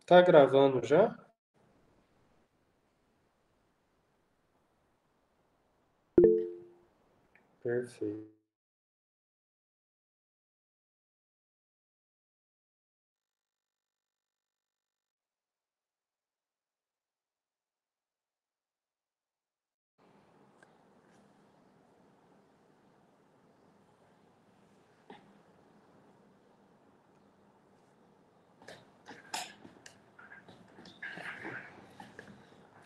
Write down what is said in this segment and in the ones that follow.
Tá gravando já? Perfeito.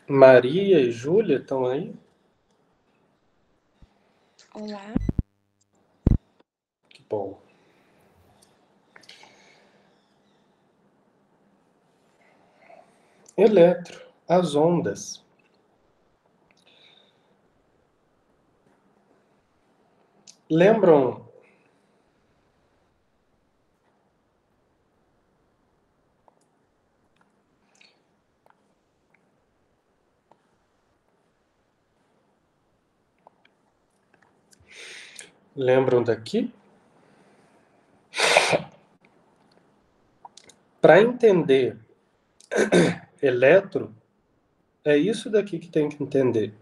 Maria e Júlia estão aí? Olá. Que bom. Eletro, as ondas. Lembram? Lembram daqui? Para entender eletro, é isso daqui que tem que entender.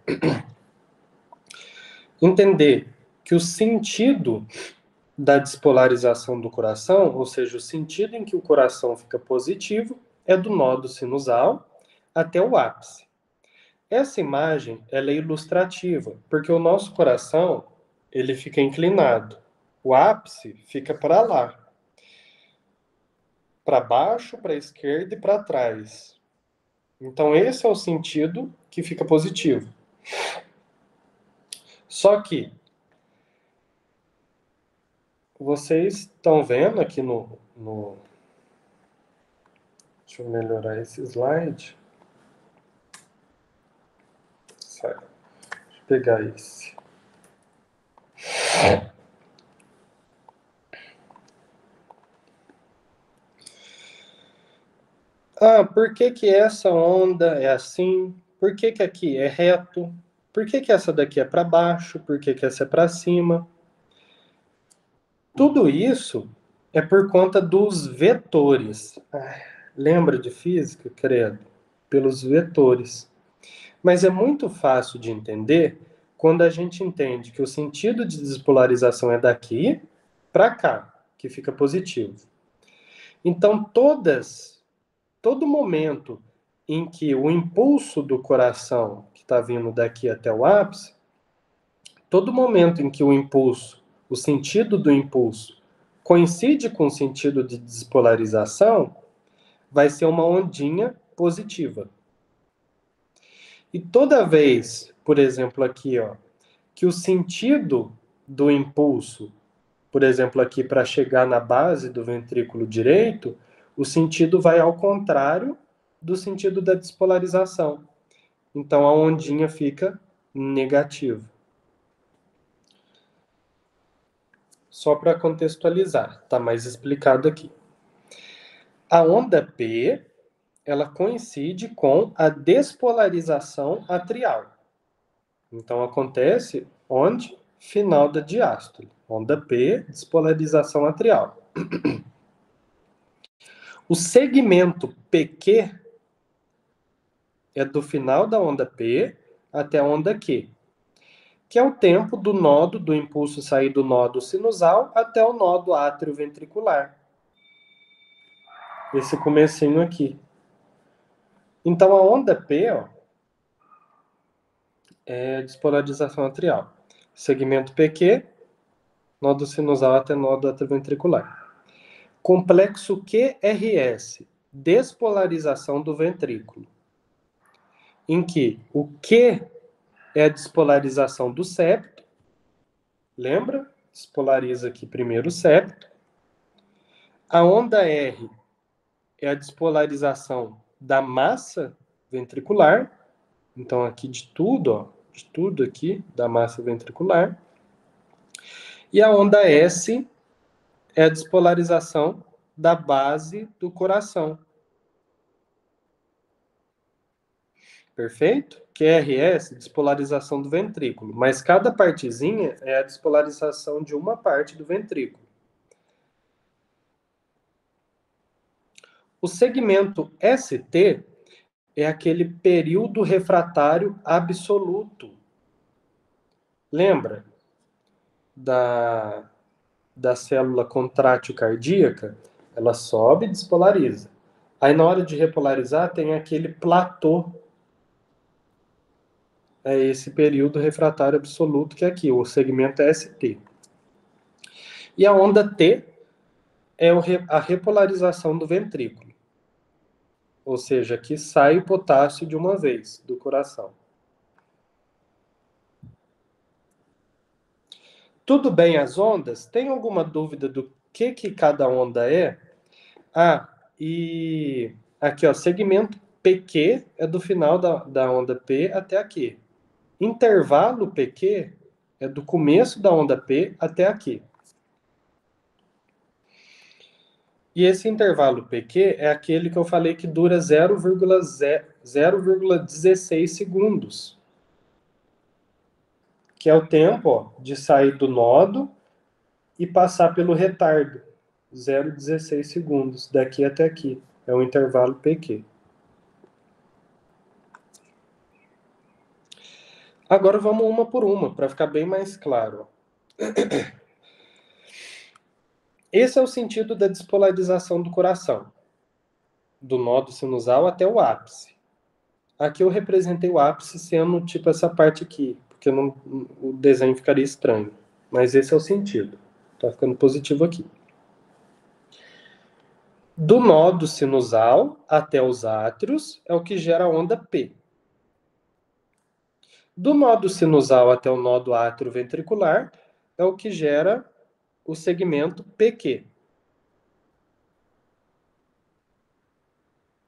Entender que o sentido da despolarização do coração, ou seja, o sentido em que o coração fica positivo, é do nódo sinusal até o ápice. Essa imagem ela é ilustrativa, porque o nosso coração ele fica inclinado. O ápice fica para lá, para baixo, para a esquerda e para trás. Então esse é o sentido que fica positivo. Só que vocês estão vendo aqui no... Deixa eu melhorar esse slide. Deixa eu pegar esse. Por que essa onda é assim? Por que aqui é reto? Por que essa daqui é para baixo? Por que essa é para cima? Tudo isso é por conta dos vetores. Lembra de física, credo? Pelos vetores. Mas é muito fácil de entender quando a gente entende que o sentido de despolarização é daqui para cá, que fica positivo. Então, todo momento em que o impulso do coração, que está vindo daqui até o ápice, todo momento em que o impulso, o sentido do impulso, coincide com o sentido de despolarização, vai ser uma ondinha positiva. E toda vez, por exemplo, aqui, ó, que o sentido do impulso, por exemplo, aqui para chegar na base do ventrículo direito, o sentido vai ao contrário do sentido da despolarização. Então a ondinha fica negativa. Só para contextualizar, está mais explicado aqui. A onda P, ela coincide com a despolarização atrial. Então acontece onde? Final da diástole. Onda P, despolarização atrial. O segmento PQ é do final da onda P até a onda Q, que é o tempo do nodo, do impulso sair do nodo sinusal até o nodo atrioventricular. Esse comecinho aqui. Então a onda P, ó, é despolarização atrial. Segmento PQ, nodo sinusal até nodo atrioventricular. Complexo QRS, despolarização do ventrículo, em que o Q é a despolarização do septo, lembra? Despolariza aqui primeiro o septo. A onda R é a despolarização da massa ventricular, então aqui de tudo aqui da massa ventricular. E a onda S é a despolarização da base do coração. Perfeito? QRS, despolarização do ventrículo. Mas cada partezinha é a despolarização de uma parte do ventrículo. O segmento ST é aquele período refratário absoluto. Lembra da célula contrátil cardíaca? Ela sobe e despolariza. Aí, na hora de repolarizar, tem aquele platô. É esse período refratário absoluto que é aqui, o segmento ST. E a onda T é a repolarização do ventrículo. Ou seja, aqui sai o potássio de uma vez do coração. Tudo bem as ondas? Tem alguma dúvida do que cada onda é? Ah, e aqui, ó, segmento PQ é do final da onda P até aqui. Intervalo PQ é do começo da onda P até aqui. E esse intervalo PQ é aquele que eu falei que dura 0,16 segundos. Que é o tempo, ó, de sair do nodo e passar pelo retardo. 0,16 segundos, daqui até aqui. É o intervalo PQ. Agora vamos uma por uma, para ficar bem mais claro. Esse é o sentido da despolarização do coração, do nodo sinusal até o ápice. Aqui eu representei o ápice sendo tipo essa parte aqui, porque não, o desenho ficaria estranho. Mas esse é o sentido. Tá ficando positivo aqui. Do nodo sinusal até os átrios é o que gera a onda P. Do nodo sinusal até o nodo átrio-ventricular é o que gera o segmento PQ.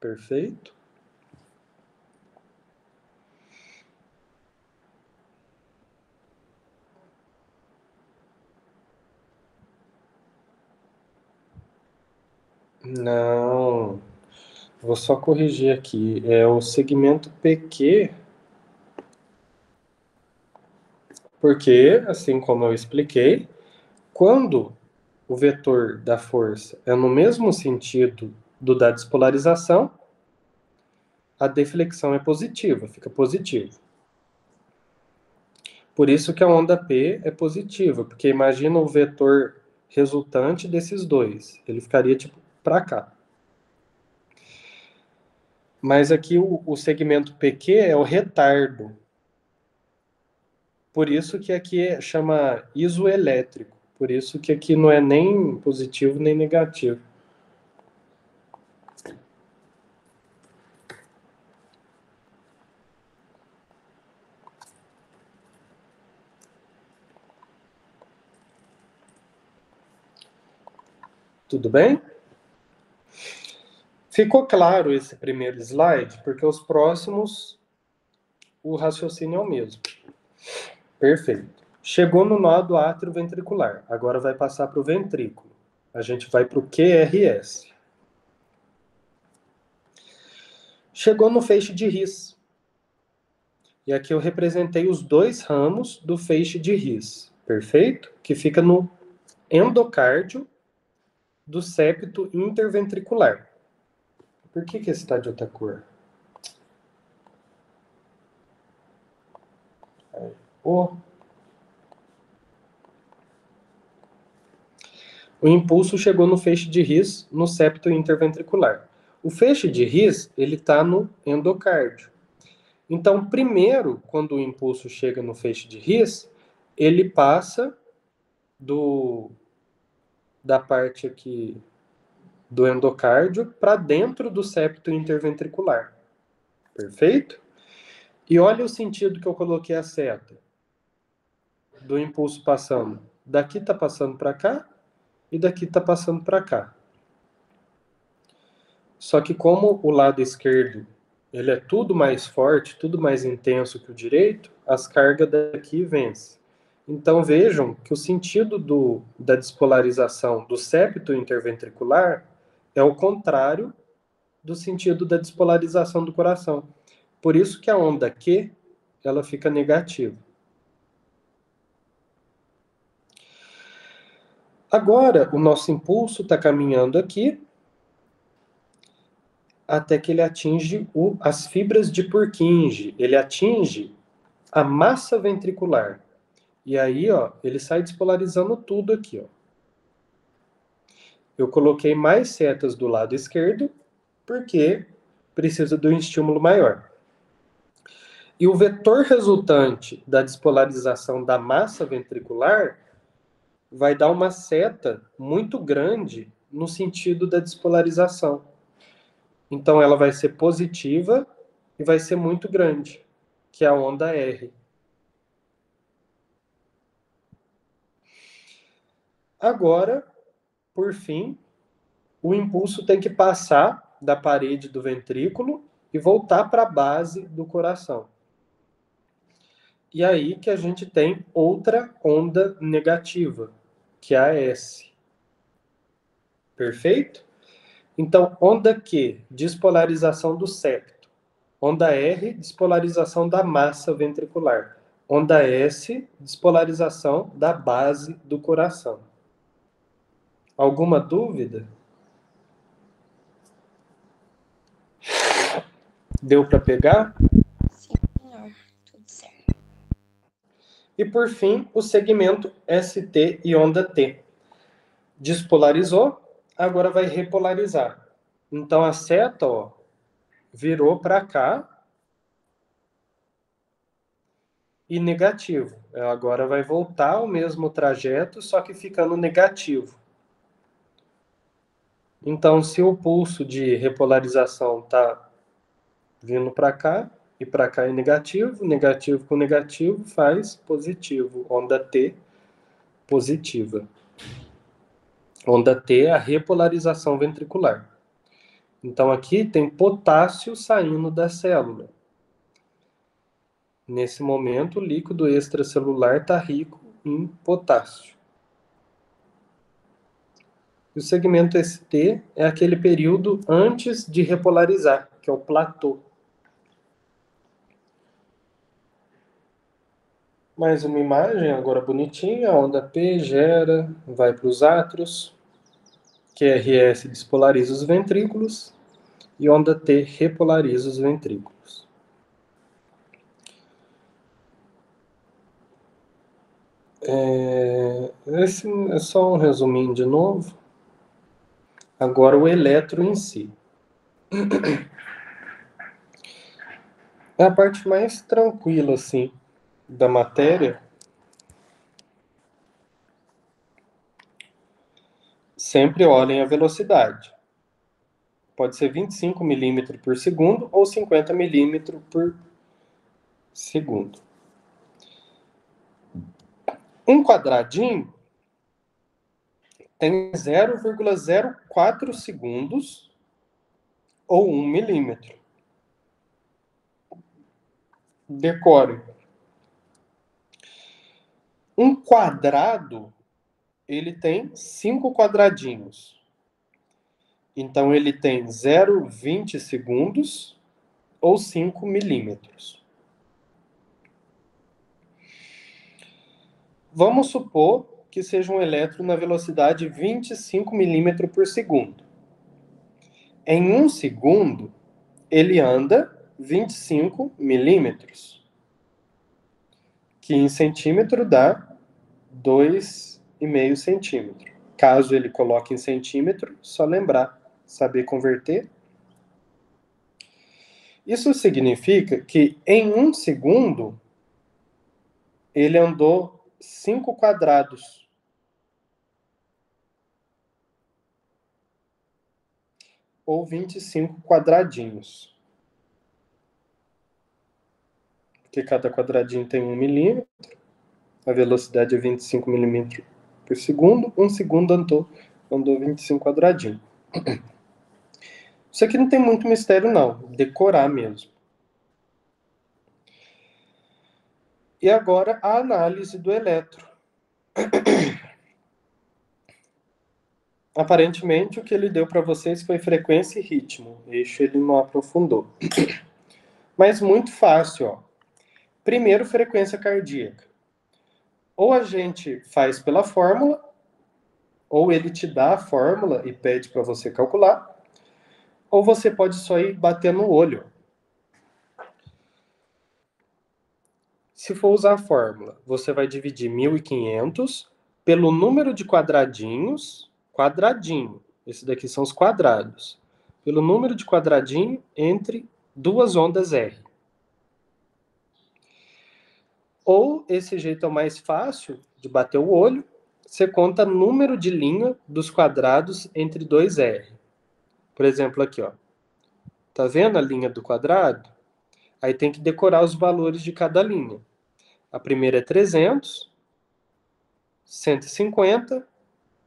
Perfeito? Não. Vou só corrigir aqui. É o segmento PQ, porque, assim como eu expliquei, quando o vetor da força é no mesmo sentido do da despolarização, a deflexão é positiva, fica positivo. Por isso que a onda P é positiva, porque imagina o vetor resultante desses dois. Ele ficaria tipo para cá. Mas aqui o segmento PQ é o retardo. Por isso que aqui chama isoelétrico. Por isso que aqui não é nem positivo nem negativo. Tudo bem? Ficou claro esse primeiro slide? Porque os próximos, o raciocínio é o mesmo. Perfeito. Chegou no nodo átrio-ventricular. Agora vai passar para o ventrículo. A gente vai para o QRS. Chegou no feixe de His. E aqui eu representei os dois ramos do feixe de His. Perfeito? Que fica no endocárdio do septo interventricular. Por que esse está de outra cor? O impulso chegou no feixe de His, no septo interventricular. O feixe de His, ele está no endocárdio. Então, primeiro, quando o impulso chega no feixe de His, ele passa da parte aqui do endocárdio para dentro do septo interventricular. Perfeito? E olha o sentido que eu coloquei a seta do impulso passando. Daqui está passando para cá e daqui está passando para cá. Só que como o lado esquerdo ele é tudo mais forte, tudo mais intenso que o direito, as cargas daqui vencem. Então vejam que o sentido da despolarização do septo interventricular é o contrário do sentido da despolarização do coração. Por isso que a onda Q ela fica negativa. Agora o nosso impulso está caminhando aqui até que ele atinge as fibras de Purkinje. Ele atinge a massa ventricular. E aí, ó, ele sai despolarizando tudo aqui, ó. Eu coloquei mais setas do lado esquerdo, porque precisa de um estímulo maior. E o vetor resultante da despolarização da massa ventricular vai dar uma seta muito grande no sentido da despolarização. Então ela vai ser positiva e vai ser muito grande, que é a onda R. Agora, por fim, o impulso tem que passar da parede do ventrículo e voltar para a base do coração. E aí que a gente tem outra onda negativa, que é a S. Perfeito? Então, onda Q, despolarização do septo. Onda R, despolarização da massa ventricular. Onda S, despolarização da base do coração. Alguma dúvida? Deu para pegar? Sim, senhor. Tudo certo. E por fim, o segmento ST e onda T. Despolarizou, agora vai repolarizar. Então a seta, ó, virou para cá e negativo. Ela agora vai voltar ao mesmo trajeto, só que ficando negativo. Então, se o pulso de repolarização está vindo para cá e para cá é negativo, negativo com negativo faz positivo, onda T positiva. Onda T é a repolarização ventricular. Então aqui tem potássio saindo da célula. Nesse momento, o líquido extracelular está rico em potássio. O segmento ST é aquele período antes de repolarizar, que é o platô. Mais uma imagem, agora bonitinha. A onda P gera, vai para os átrios. QRS despolariza os ventrículos. E onda T repolariza os ventrículos. Esse é só um resuminho de novo. Agora o eletro em si. É a parte mais tranquila, assim, da matéria. Sempre olhem a velocidade. Pode ser 25 milímetros por segundo ou 50 milímetros por segundo. Um quadradinho tem 0,04 segundos ou 1 milímetro. Decore. Um quadrado, ele tem 5 quadradinhos. Então, ele tem 0,20 segundos ou 5 milímetros. Vamos supor que seja um elétron na velocidade 25 milímetros por segundo. Em 1 segundo, ele anda 25 milímetros, que em centímetro dá 2,5 centímetros. Caso ele coloque em centímetro, só lembrar, saber converter. Isso significa que em 1 segundo, ele andou 5 quadrados. Ou 25 quadradinhos. Porque cada quadradinho tem 1 milímetro. A velocidade é 25 milímetros por segundo. 1 segundo andou 25 quadradinhos. Isso aqui não tem muito mistério, não. Decorar mesmo. E agora a análise do elétron. Aparentemente, o que ele deu para vocês foi frequência e ritmo. Eixo ele não aprofundou. Mas muito fácil, ó. Primeiro, frequência cardíaca. Ou a gente faz pela fórmula, ou ele te dá a fórmula e pede para você calcular, ou você pode só ir bater no olho. Se for usar a fórmula, você vai dividir 1.500 pelo número de quadradinhos, quadradinho, esses daqui são os quadrados, pelo número de quadradinho entre duas ondas R. Ou esse jeito é o mais fácil de bater o olho, você conta número de linha dos quadrados entre dois R. Por exemplo, aqui, ó. Tá vendo a linha do quadrado? Aí tem que decorar os valores de cada linha. A primeira é 300, 150,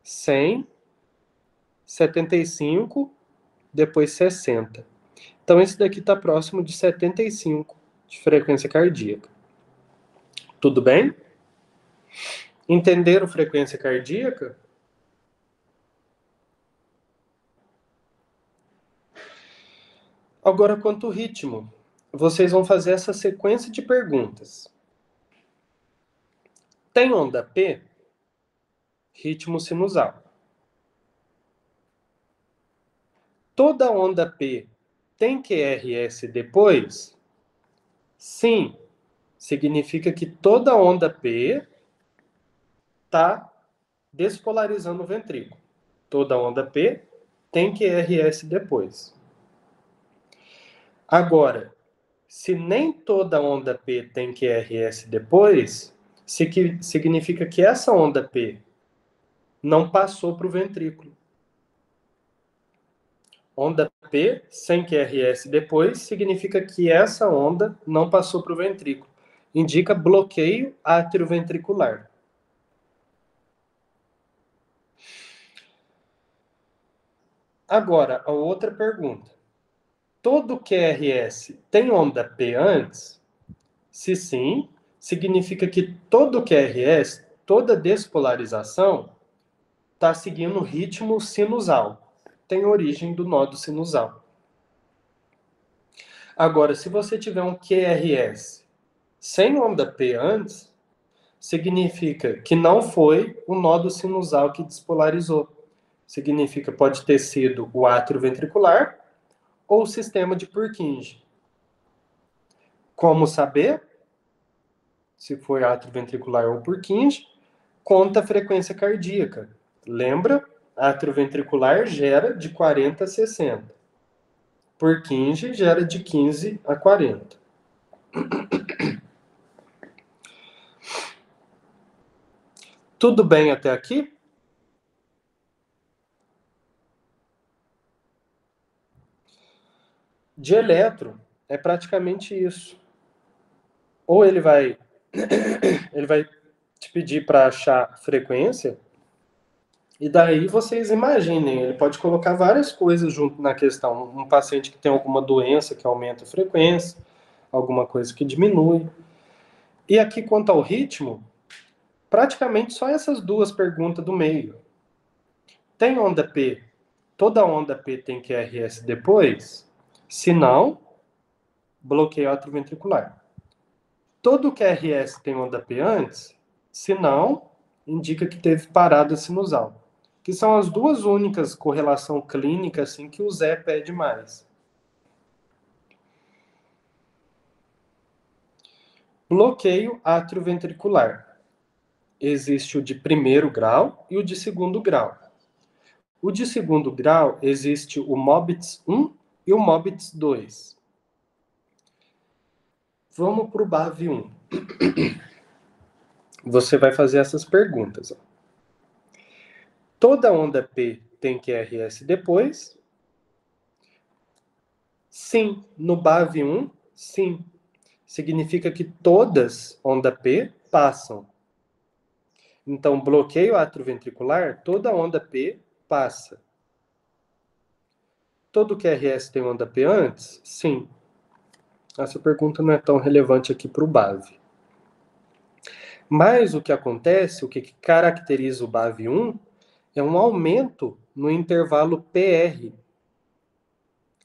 100, 75, depois 60. Então, esse daqui está próximo de 75 de frequência cardíaca. Tudo bem? Entenderam frequência cardíaca? Agora, quanto ao ritmo, vocês vão fazer essa sequência de perguntas. Tem onda P? Ritmo sinusal. Toda onda P tem QRS depois? Sim. Significa que toda onda P está despolarizando o ventrículo. Toda onda P tem QRS depois. Agora, se nem toda onda P tem QRS depois, significa que essa onda P não passou para o ventrículo. Onda P sem QRS depois significa que essa onda não passou para o ventrículo. Indica bloqueio atrioventricular. Agora, a outra pergunta. Todo QRS tem onda P antes? Se sim, significa que todo QRS, toda despolarização, está seguindo o ritmo sinusal. Tem origem do nodo sinusal. Agora, se você tiver um QRS sem onda P antes, significa que não foi o nodo sinusal que despolarizou. Significa pode ter sido o átrio ventricular ou o sistema de Purkinje. Como saber se foi átrio ventricular ou Purkinje? Conta a frequência cardíaca. Lembra? Átrio ventricular gera de 40 a 60. Purkinje gera de 15 a 40. Tudo bem até aqui? De eletro, é praticamente isso. Ou ele vai te pedir para achar frequência, e daí vocês imaginem, ele pode colocar várias coisas junto na questão. Um paciente que tem alguma doença que aumenta a frequência, alguma coisa que diminui. E aqui, quanto ao ritmo, praticamente só essas duas perguntas do meio. Tem onda P? Toda onda P tem QRS depois? Se não, bloqueio atrioventricular. Todo QRS tem onda P antes? Se não, indica que teve parada sinusal. Que são as duas únicas correlação clínica assim, que o Zé pede mais. Bloqueio atrioventricular. Existe o de primeiro grau e o de segundo grau. O de segundo grau existe o MOBITS 1 e o MOBITS 2. Vamos para o BAV1. Você vai fazer essas perguntas. Toda onda P tem QRS depois? Sim. No BAV1, sim. Significa que todas onda P passam. Então, bloqueio atrioventricular, toda onda P passa. Todo QRS tem onda P antes? Sim. Essa pergunta não é tão relevante aqui para o BAV. Mas o que acontece, o que caracteriza o BAV1, é um aumento no intervalo PR.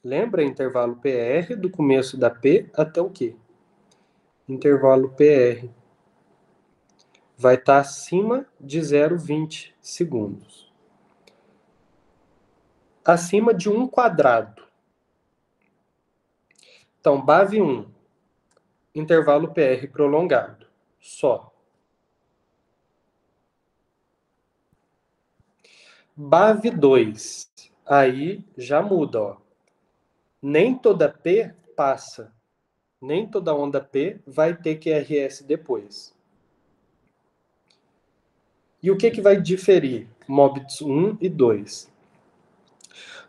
Lembra intervalo PR do começo da P até o quê? Intervalo PR. Vai estar acima de 0,20 segundos. Acima de 1 quadrado. Então, BAV1, intervalo PR prolongado, só. BAV2, aí já muda, ó. Nem toda P passa. Nem toda onda P vai ter QRS depois. E o que vai diferir MOBITS 1 e 2?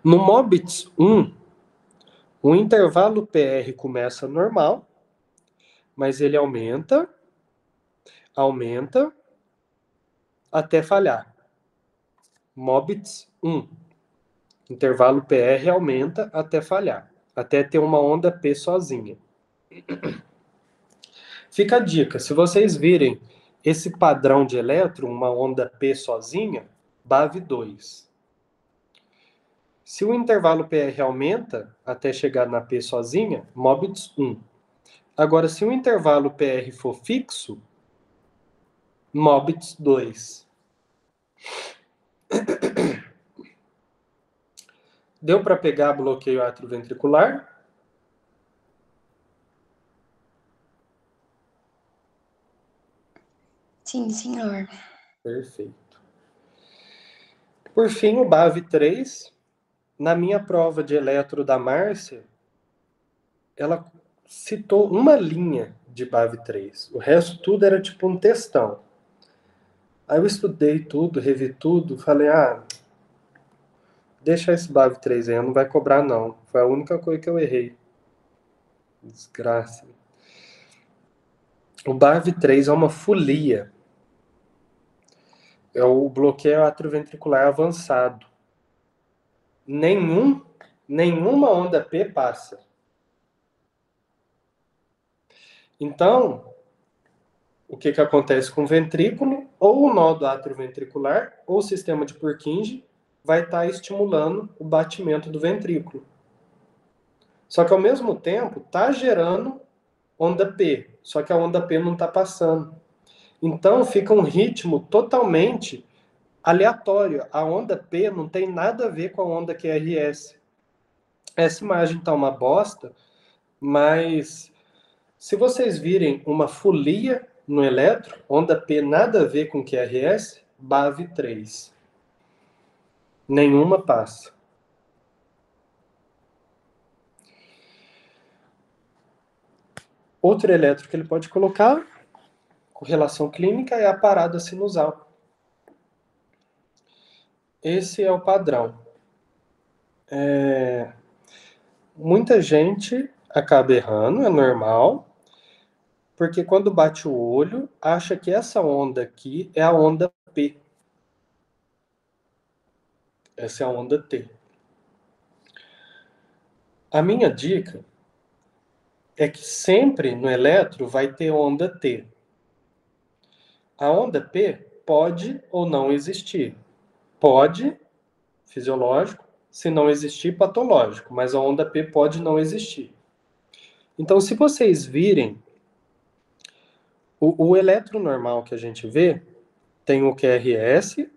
No MOBITS 1, o intervalo PR começa normal, mas ele aumenta até falhar. MOBITS 1, intervalo PR aumenta até falhar, até ter uma onda P sozinha. Fica a dica, se vocês virem esse padrão de elétron, uma onda P sozinha, BAV2. Se o intervalo PR aumenta até chegar na P sozinha, MOBITS 1. Agora, se o intervalo PR for fixo, MOBITS 2. Deu para pegar bloqueio atrioventricular? Sim, senhor. Perfeito. Por fim, o BAV3. Na minha prova de eletro da Márcia, ela citou uma linha de BAV3. O resto tudo era tipo um textão. Aí eu estudei tudo, revi tudo, falei, deixa esse BAV3 aí, não vai cobrar não. Foi a única coisa que eu errei. Desgraça. O BAV3 é uma folia. É o bloqueio atrioventricular avançado. Nenhuma onda P passa. Então, o que acontece com o ventrículo? Ou o nó do atrioventricular, ou o sistema de Purkinje vai estar estimulando o batimento do ventrículo. Só que ao mesmo tempo está gerando onda P, só que a onda P não está passando. Então fica um ritmo totalmente aleatório. A onda P não tem nada a ver com a onda QRS. Essa imagem está uma bosta, mas se vocês virem uma folia no eletro, onda P nada a ver com QRS, BAV3. Nenhuma passa. Outro eletro que ele pode colocar, correlação clínica, é a parada sinusal. Esse é o padrão. Muita gente acaba errando, é normal, porque quando bate o olho, acha que essa onda aqui é a onda P. Essa é a onda T. A minha dica é que sempre no eletro vai ter onda T. A onda P pode ou não existir. Pode, fisiológico, se não existir, patológico, mas a onda P pode não existir. Então, se vocês virem, o eletro normal que a gente vê tem o QRS,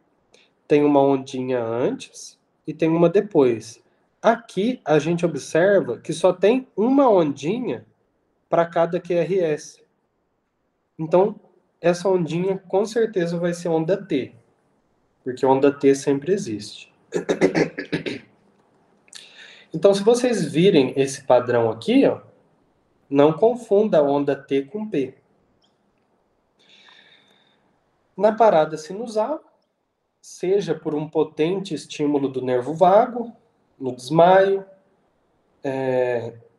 tem uma ondinha antes e tem uma depois. Aqui a gente observa que só tem uma ondinha para cada QRS. Então, essa ondinha com certeza vai ser onda T, porque onda T sempre existe. Então, se vocês virem esse padrão aqui, ó, não confunda a onda T com P. Na parada sinusal, seja por um potente estímulo do nervo vago, no desmaio,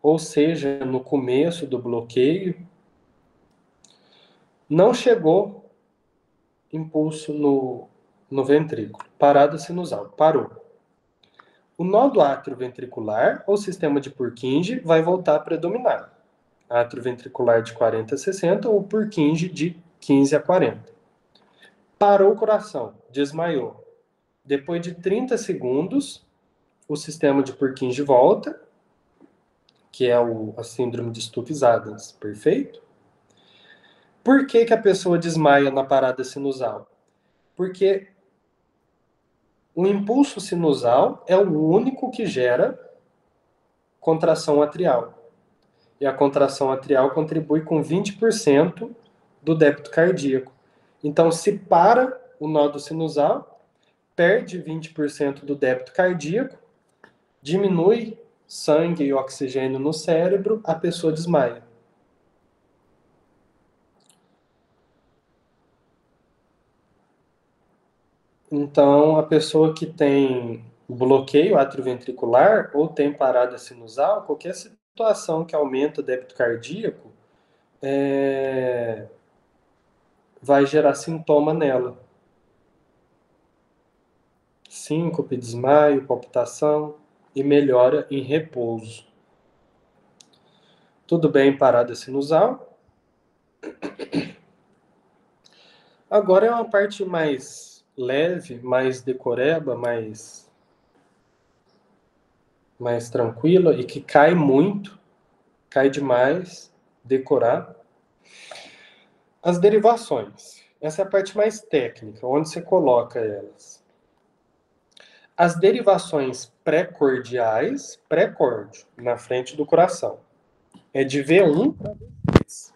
ou seja, no começo do bloqueio, não chegou impulso no ventrículo. Parada sinusal, parou. O nó do átrio ventricular ou sistema de Purkinje vai voltar a predominar. Átrio ventricular de 40 a 60 ou Purkinje de 15 a 40. Parou o coração, desmaiou. Depois de 30 segundos, o sistema de Purkinje volta, que é a síndrome de Stokes-Adams, perfeito? Por que a pessoa desmaia na parada sinusal? Porque o impulso sinusal é o único que gera contração atrial. e a contração atrial contribui com 20% do débito cardíaco. Então, se para o nódo sinusal, perde 20% do débito cardíaco, diminui sangue e oxigênio no cérebro, a pessoa desmaia. Então, a pessoa que tem bloqueio atrioventricular ou tem parada sinusal, qualquer situação que aumenta o débito cardíaco, vai gerar sintoma nela. Síncope, desmaio, palpitação e melhora em repouso. Tudo bem, parada sinusal. Agora é uma parte mais leve, mais decoreba, mais tranquila e que cai muito, cai demais, decorar. As derivações. Essa é a parte mais técnica, onde você coloca elas. As derivações pré-cordiais, pré-córdio, na frente do coração. É de V1 para V3.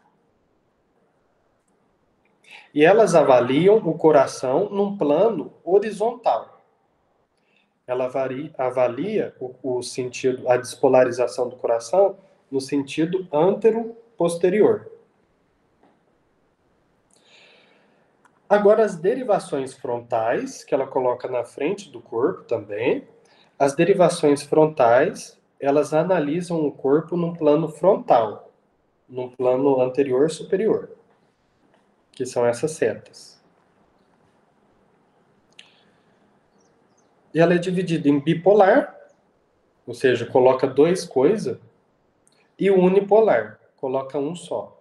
E elas avaliam o coração num plano horizontal. Ela avalia o sentido, a despolarização do coração no sentido antero-posterior. Agora, as derivações frontais, que ela coloca na frente do corpo também. As derivações frontais, elas analisam o corpo num plano frontal, num plano anterior superior, que são essas setas. E ela é dividida em bipolar, ou seja, coloca duas coisas, e unipolar, coloca um só.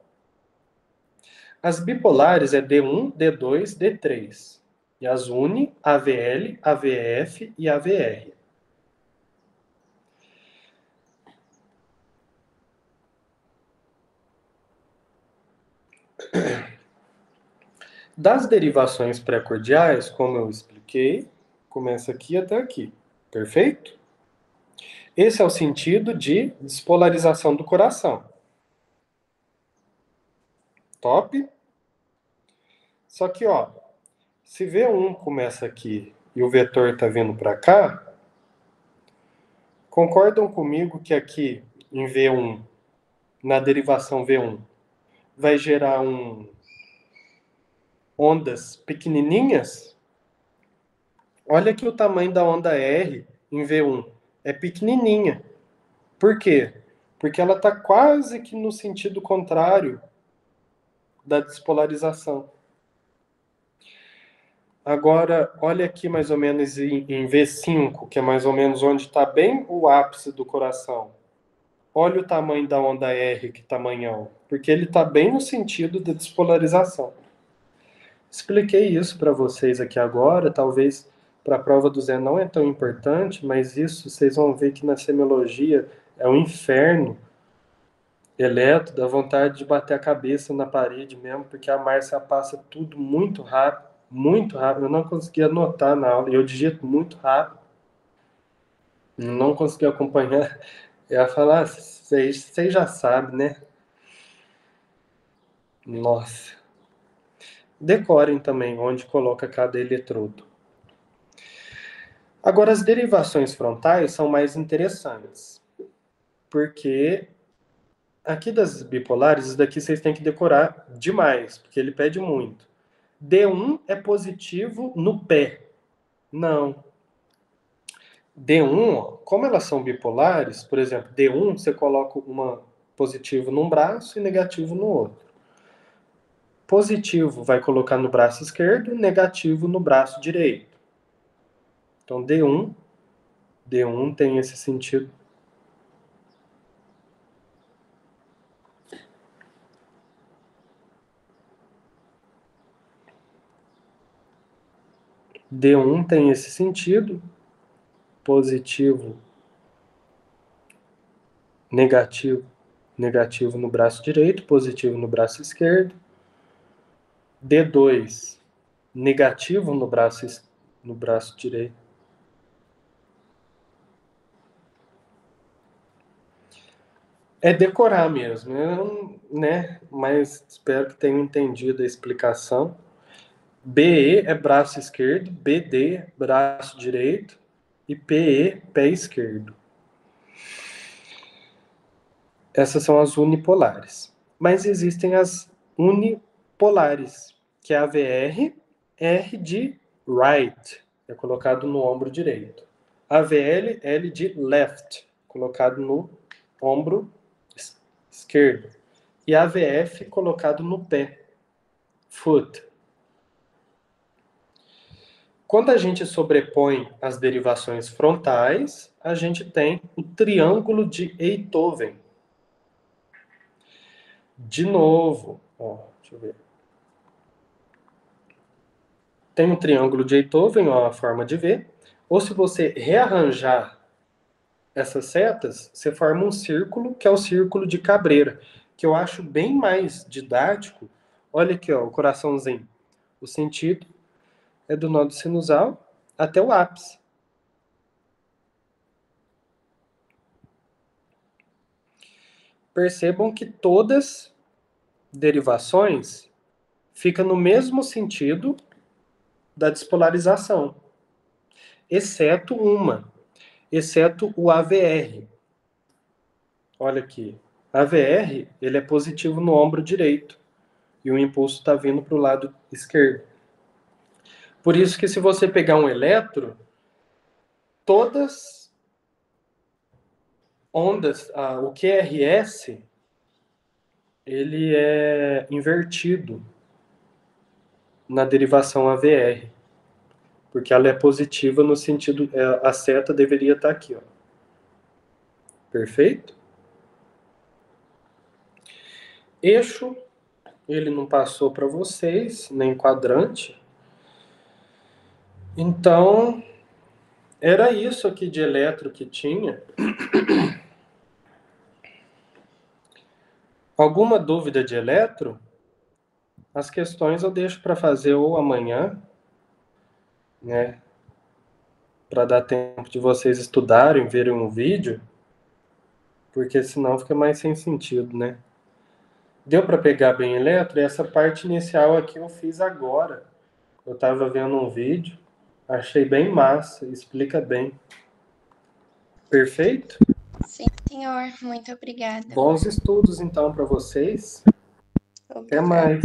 As bipolares é D1, D2, D3. E as uni, AVL, AVF e AVR. Das derivações pré-cordiais, como eu expliquei, começa aqui até aqui. Perfeito? Esse é o sentido de despolarização do coração. Top? Só que, ó, se V1 começa aqui e o vetor está vindo para cá, concordam comigo que aqui em V1, na derivação V1, vai gerar ondas pequenininhas? Olha aqui o tamanho da onda R em V1. É pequenininha. Por quê? Porque ela está quase que no sentido contrário da despolarização. Agora, olha aqui mais ou menos em V5, que é mais ou menos onde está bem o ápice do coração. Olha o tamanho da onda R, que tamanhão. Porque ele está bem no sentido da despolarização. Expliquei isso para vocês aqui agora, talvez para a prova do Zé não é tão importante, mas isso vocês vão ver que na semiologia é um inferno. Eletro, dá vontade de bater a cabeça na parede mesmo, porque a Márcia passa tudo muito rápido, muito rápido. Eu não conseguia anotar na aula, e eu digito muito rápido. Não conseguia acompanhar. Ela fala, ah, vocês já sabem, né? Nossa. Decorem também onde coloca cada eletrodo. Agora, as derivações frontais são mais interessantes, porque aqui das bipolares, isso daqui vocês têm que decorar demais, porque ele pede muito. D1 é positivo no pé. Não. D1, como elas são bipolares, por exemplo, D1 você coloca uma positivo num braço e negativo no outro. Positivo vai colocar no braço esquerdo, negativo no braço direito. Então D1 tem esse sentido. D1 tem esse sentido, positivo, negativo, negativo no braço direito, positivo no braço esquerdo. D2, negativo no braço direito. É decorar mesmo, né? Mas espero que tenham entendido a explicação. BE é braço esquerdo, BD braço direito e PE pé esquerdo. Essas são as unipolares. Mas existem as unipolares, que é a VR, R de right, é colocado no ombro direito. AVL, L de left, colocado no ombro esquerdo. E AVF, colocado no pé, foot. Quando a gente sobrepõe as derivações frontais, a gente tem o triângulo de Einthoven. De novo, ó, deixa eu ver. Tem um triângulo de Einthoven, ó, a forma de V. Ou se você rearranjar essas setas, você forma um círculo, que é o círculo de Cabrera, que eu acho bem mais didático. Olha aqui, ó, o coraçãozinho. O sentido é do nó do sinusal até o ápice. Percebam que todas derivações ficam no mesmo sentido da despolarização, exceto o AVR. Olha aqui, AVR ele é positivo no ombro direito e o impulso está vindo para o lado esquerdo. Por isso que se você pegar um elétron, todas ondas, o QRS, ele é invertido na derivação AVR, porque ela é positiva no sentido, a seta deveria estar aqui, ó. Perfeito? Eixo, ele não passou para vocês, nem quadrante. Então, era isso aqui de eletro que tinha. Alguma dúvida de eletro? As questões eu deixo para fazer ou amanhã, né? Para dar tempo de vocês estudarem, verem um vídeo, porque senão fica mais sem sentido, né? Deu para pegar bem eletro? E essa parte inicial aqui eu fiz agora. Eu estava vendo um vídeo, achei bem massa, explica bem. Perfeito? Sim, senhor. Muito obrigada. Bons estudos então para vocês. Até Obrigada. mais.